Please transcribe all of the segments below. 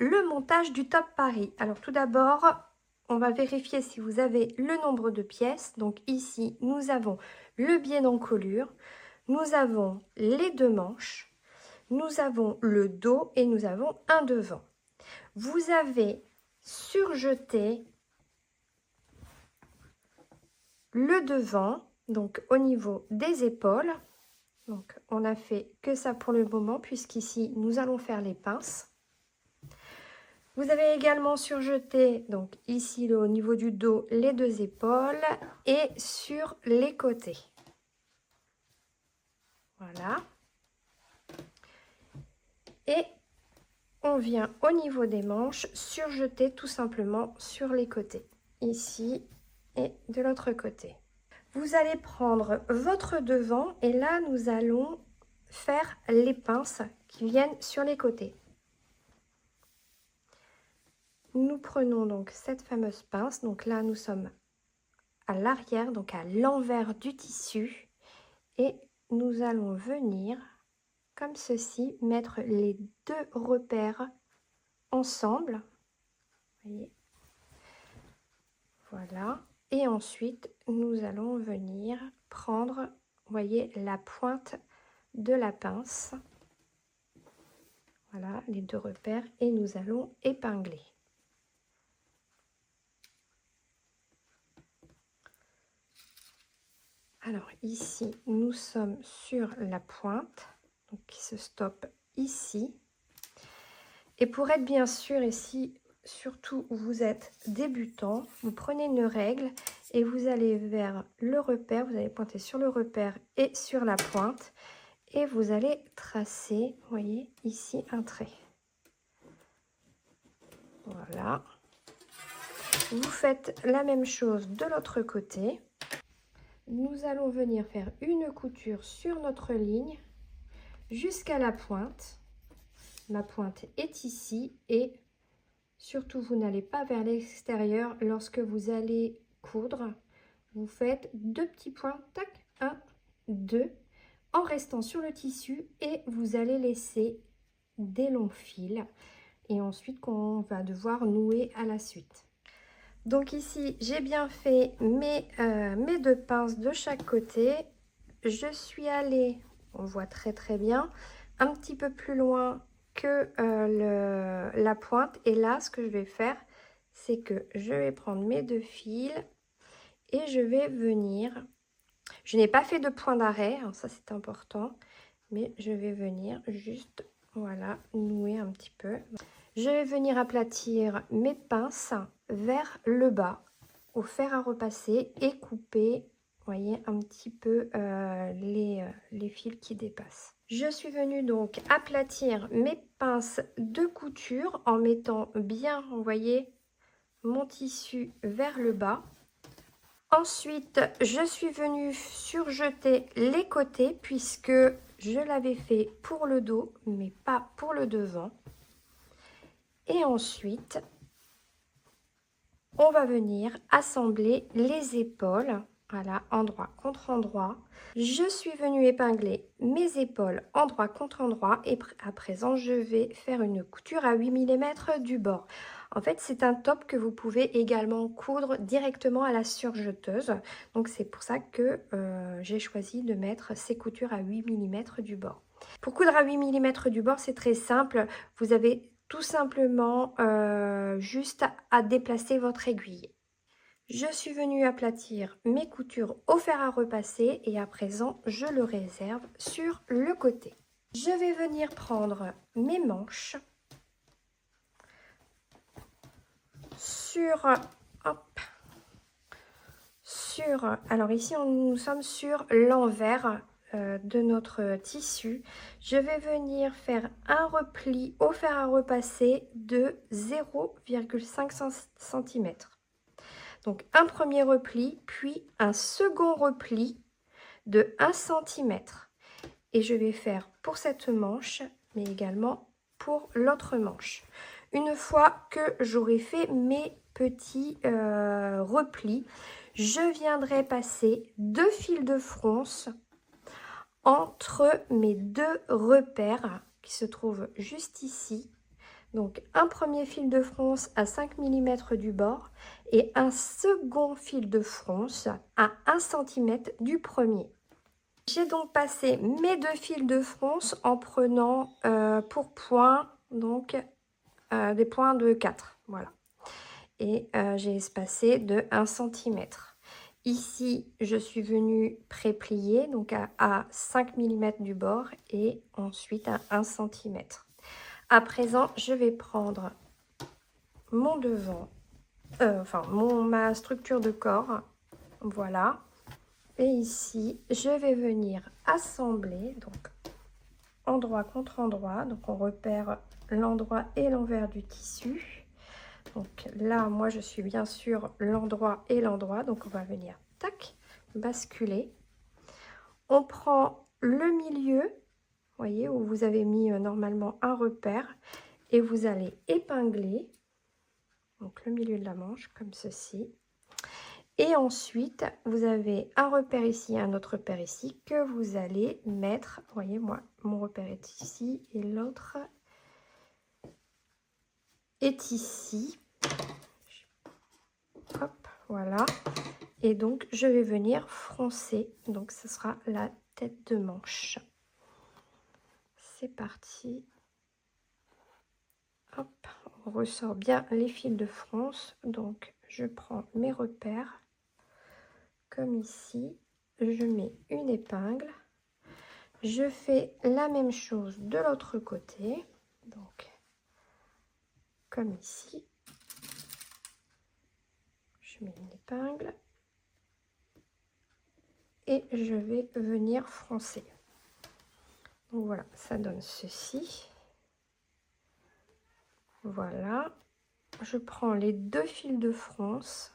le montage du top Paris. Alors tout d'abord, on va vérifier si vous avez le nombre de pièces. Donc ici, nous avons le biais d'encolure, nous avons les deux manches, nous avons le dos et nous avons un devant. Vous avez surjeté le devant, donc au niveau des épaules. Donc on a fait que ça pour le moment, puisqu'ici nous allons faire les pinces. Vous avez également surjeté, donc ici au niveau du dos, les deux épaules et sur les côtés. Voilà. Et on vient au niveau des manches surjeter tout simplement sur les côtés, ici et de l'autre côté. Vous allez prendre votre devant et là nous allons faire les pinces qui viennent sur les côtés. Nous prenons donc cette fameuse pince, donc là nous sommes à l'arrière, donc à l'envers du tissu, et nous allons venir comme ceci mettre les deux repères ensemble, voyez, voilà, et ensuite nous allons venir prendre, voyez, la pointe de la pince, voilà les deux repères, et nous allons épingler. Alors ici, nous sommes sur la pointe, donc qui se stoppe ici. Et pour être bien sûr, et si surtout vous êtes débutant, vous prenez une règle et vous allez vers le repère, vous allez pointer sur le repère et sur la pointe. Et vous allez tracer, vous voyez, ici un trait. Voilà. Vous faites la même chose de l'autre côté. Nous allons venir faire une couture sur notre ligne jusqu'à la pointe. Ma pointe est ici et surtout vous n'allez pas vers l'extérieur lorsque vous allez coudre. Vous faites deux petits points, tac, 1, 2, en restant sur le tissu et vous allez laisser des longs fils et ensuite qu'on va devoir nouer à la suite. Donc ici, j'ai bien fait mes deux pinces de chaque côté. Je suis allée, on voit très bien, un petit peu plus loin que la pointe. Et là, ce que je vais faire, c'est que je vais prendre mes deux fils et je vais venir... Je n'ai pas fait de point d'arrêt, hein, ça c'est important, mais je vais venir juste, voilà, nouer un petit peu. Je vais venir aplatir mes pinces vers le bas au fer à repasser et couper, vous voyez, un petit peu les fils qui dépassent. Je suis venue donc aplatir mes pinces de couture en mettant bien, vous voyez, mon tissu vers le bas. Ensuite, je suis venue surjeter les côtés puisque je l'avais fait pour le dos, mais pas pour le devant. Et ensuite, on va venir assembler les épaules, voilà, endroit contre endroit. Je suis venue épingler mes épaules endroit contre endroit et à présent, je vais faire une couture à 8 mm du bord. En fait, c'est un top que vous pouvez également coudre directement à la surjeteuse. Donc, c'est pour ça que j'ai choisi de mettre ces coutures à 8 mm du bord. Pour coudre à 8 mm du bord, c'est très simple. Vous avez tout simplement juste à déplacer votre aiguille. Je suis venue aplatir mes coutures au fer à repasser et à présent je le réserve sur le côté. Je vais venir prendre mes manches alors ici nous sommes sur l'envers de notre tissu. Je vais venir faire un repli au fer à repasser de 0,5 cm. Donc un premier repli, puis un second repli de 1 cm. Et je vais faire pour cette manche, mais également pour l'autre manche. Une fois que j'aurai fait mes petits replis, je viendrai passer 2 fils de fronce entre mes deux repères qui se trouvent juste ici. Donc un premier fil de fronce à 5 mm du bord et un second fil de fronce à 1 cm du premier. J'ai donc passé mes 2 fils de fronce en prenant pour point donc des points de 4, voilà. Et j'ai espacé de 1 cm. Ici, je suis venue pré-plier, donc à 5 mm du bord et ensuite à 1 cm. À présent, je vais prendre mon devant, ma structure de corps, voilà. Et ici, je vais venir assembler, donc endroit contre endroit. Donc on repère l'endroit et l'envers du tissu. Donc là, moi, je suis bien sûr l'endroit et l'endroit. Donc on va venir, tac, basculer. On prend le milieu, vous voyez, où vous avez mis normalement un repère. Et vous allez épingler, donc le milieu de la manche, comme ceci. Et ensuite, vous avez un repère ici, un autre repère ici, que vous allez mettre, vous voyez, moi, mon repère est ici et l'autre est ici. Hop, voilà. Et donc, je vais venir froncer. Donc, ce sera la tête de manche. C'est parti. Hop, on ressort bien les fils de fronce. Donc, je prends mes repères. Comme ici, je mets une épingle. Je fais la même chose de l'autre côté. Donc, comme ici. Je mets une épingle. Et je vais venir froncer. Donc voilà, ça donne ceci. Voilà. Je prends les 2 fils de fronce.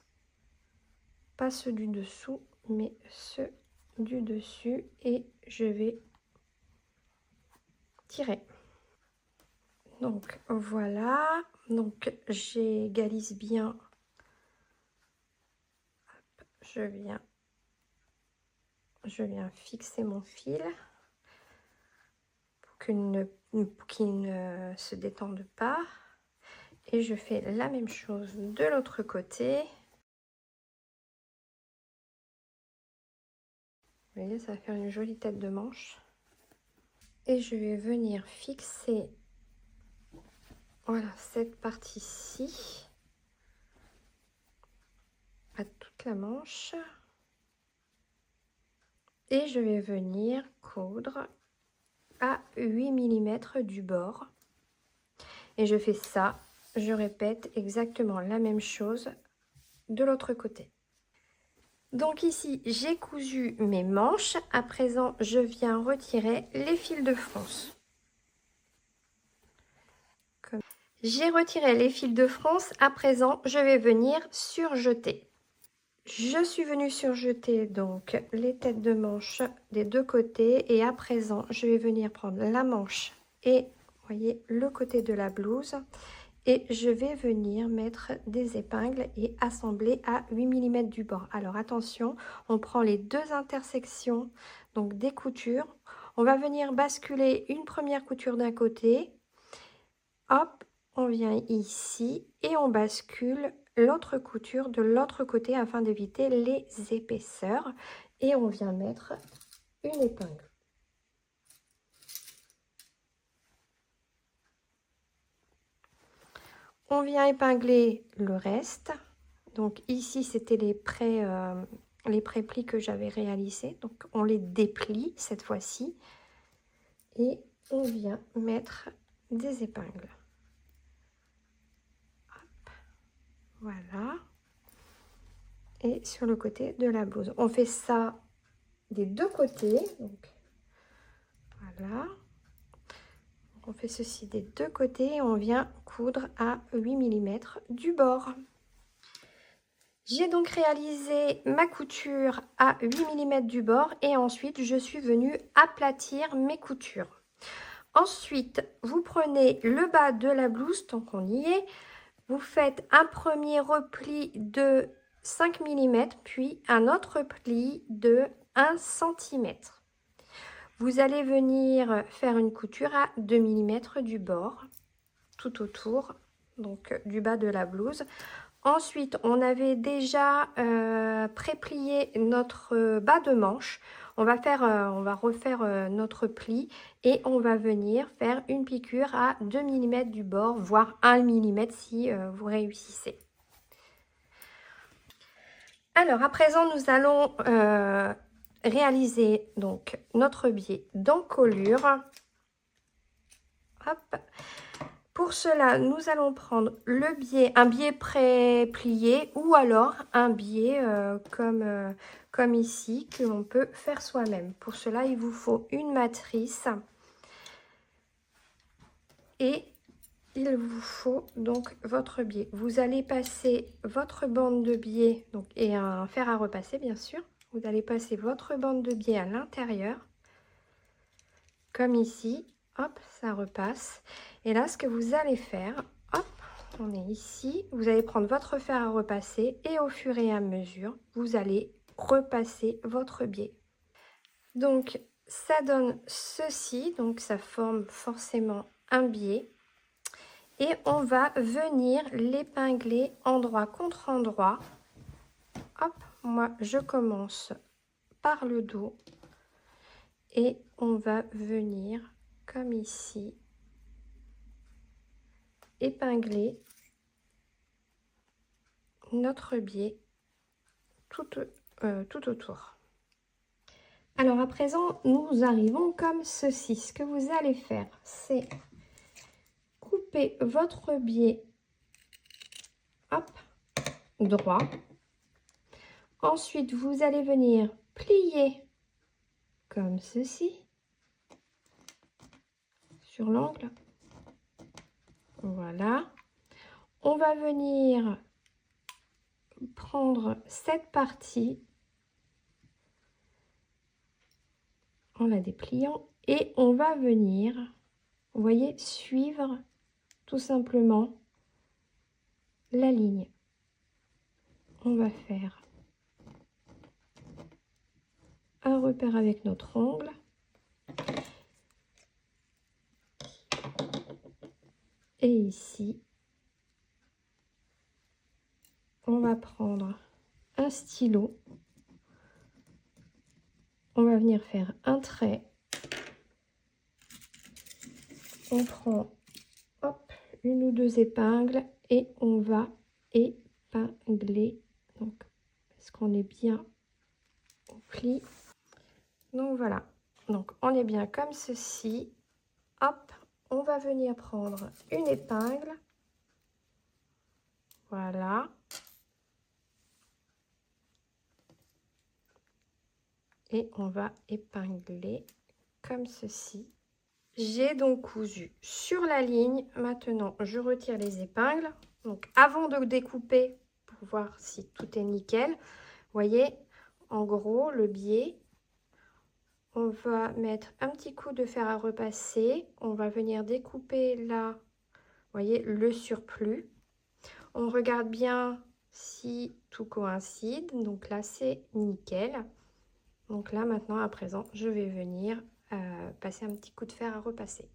Pas ceux du dessous, mais ceux du dessus. Et je vais tirer. Donc voilà. Donc j'égalise bien. Hop, je viens fixer mon fil pour qu'il ne se détende pas. Et je fais la même chose de l'autre côté. Vous voyez, ça va faire une jolie tête de manche. Et je vais venir fixer, voilà, cette partie-ci à toute la manche. Et je vais venir coudre à 8 mm du bord. Et je fais ça, je répète exactement la même chose de l'autre côté. Donc ici, j'ai cousu mes manches. À présent, je viens retirer les fils de fronce. J'ai retiré les fils de fronce. À présent, je vais venir surjeter. Je suis venue surjeter donc les têtes de manche des deux côtés. Et à présent, je vais venir prendre la manche et, vous voyez, le côté de la blouse. Et je vais venir mettre des épingles et assembler à 8 mm du bord. Alors attention, on prend les deux intersections donc des coutures. On va venir basculer une première couture d'un côté. Hop, on vient ici et on bascule l'autre couture de l'autre côté afin d'éviter les épaisseurs. Et on vient mettre une épingle. On vient épingler le reste. Donc ici, c'était les pré-plis que j'avais réalisés. Donc on les déplie cette fois-ci. Et on vient mettre des épingles. Hop. Voilà. Et sur le côté de la blouse. On fait ça des deux côtés. Donc voilà. On fait ceci des deux côtés et on vient coudre à 8 mm du bord. J'ai donc réalisé ma couture à 8 mm du bord et ensuite je suis venue aplatir mes coutures. Ensuite, vous prenez le bas de la blouse, tant qu'on y est, vous faites un premier repli de 5 mm puis un autre pli de 1 cm. Vous allez venir faire une couture à 2 mm du bord. tout autour, donc du bas de la blouse. Ensuite, on avait déjà pré-plié notre bas de manche. On va refaire notre pli et on va venir faire une piqûre à 2 mm du bord, voire 1 mm si vous réussissez. Alors, à présent, nous allons réaliser donc notre biais d'encolure. Hop. Pour cela, nous allons prendre le biais, un biais pré-plié ou alors un biais comme ici que l'on peut faire soi-même. Pour cela, il vous faut une matrice et il vous faut donc votre biais. Vous allez passer votre bande de biais donc, et un fer à repasser bien sûr. Vous allez passer votre bande de biais à l'intérieur comme ici. Hop, ça repasse. Et là, ce que vous allez faire, hop, on est ici. Vous allez prendre votre fer à repasser et au fur et à mesure, vous allez repasser votre biais. Donc, ça donne ceci. Donc, ça forme forcément un biais. Et on va venir l'épingler endroit contre endroit. Hop, moi, je commence par le dos. Et on va venir, comme ici, épingler notre biais tout autour. Alors à présent, nous arrivons comme ceci. Ce que vous allez faire, c'est couper votre biais hop, droit. Ensuite, vous allez venir plier comme ceci sur l'angle. Voilà. On va venir prendre cette partie en la dépliant et on va venir, vous voyez, suivre tout simplement la ligne. On va faire un repère avec notre ongle et ici on va prendre un stylo, on va venir faire un trait, on prend hop, une ou deux épingles et on va épingler, donc est-ce qu'on est bien au pli. Donc voilà, donc on est bien comme ceci. Hop, on va venir prendre une épingle, voilà, et on va épingler comme ceci. J'ai donc cousu sur la ligne. Maintenant, je retire les épingles. Donc, avant de découper, pour voir si tout est nickel, vous voyez, en gros, le biais, on va mettre un petit coup de fer à repasser. On va venir découper là, vous voyez, le surplus. On regarde bien si tout coïncide. Donc là, c'est nickel. Donc là, maintenant, à présent, je vais venir passer un petit coup de fer à repasser.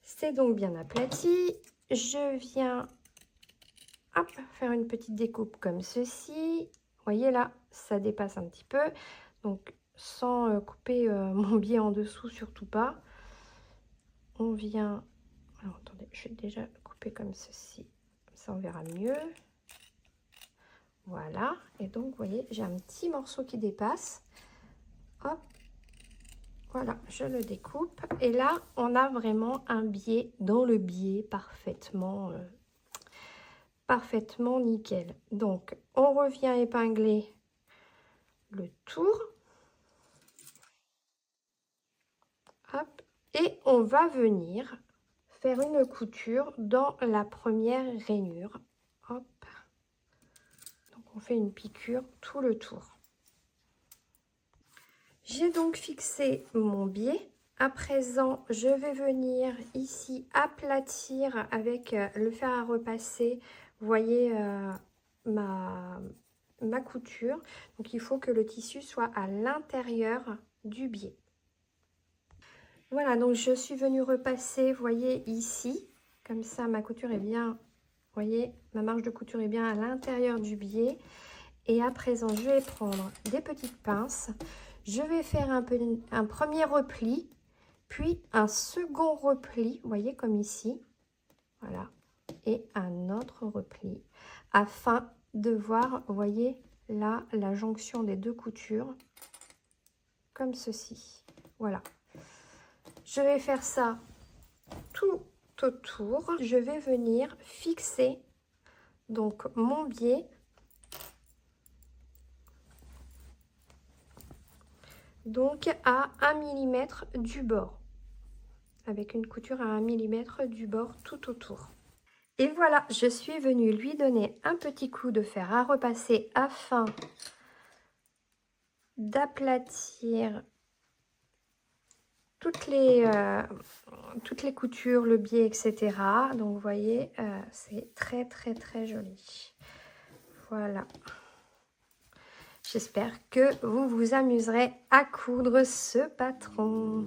C'est donc bien aplati. Je viens hop, faire une petite découpe comme ceci. Vous voyez là, ça dépasse un petit peu. Donc sans couper mon biais en dessous, surtout pas. On vient... Alors attendez, je vais déjà couper comme ceci. Comme ça, on verra mieux. Voilà. Et donc, vous voyez, j'ai un petit morceau qui dépasse. Hop. Voilà, je le découpe. Et là, on a vraiment un biais dans le biais parfaitement nickel. Donc, on revient épingler le tour. Hop, et on va venir faire une couture dans la première rainure. Hop. Donc, on fait une piqûre tout le tour. J'ai donc fixé mon biais. À présent, je vais venir ici aplatir avec le fer à repasser. Vous voyez ma couture. Donc, il faut que le tissu soit à l'intérieur du biais. Voilà, donc je suis venue repasser, vous voyez ici. Comme ça, ma couture est bien, vous voyez, ma marge de couture est bien à l'intérieur du biais. Et à présent, je vais prendre des petites pinces. Je vais faire un premier repli, puis un second repli, vous voyez, comme ici. Voilà. Et un autre repli, afin de voir, vous voyez, là, la jonction des deux coutures, comme ceci. Voilà. Je vais faire ça tout autour. Je vais venir fixer donc mon biais donc à 1 mm du bord, avec une couture à 1 mm du bord tout autour. Et voilà, je suis venue lui donner un petit coup de fer à repasser afin d'aplatir toutes les coutures, le biais, etc. Donc vous voyez, c'est très joli. Voilà. J'espère que vous vous amuserez à coudre ce patron.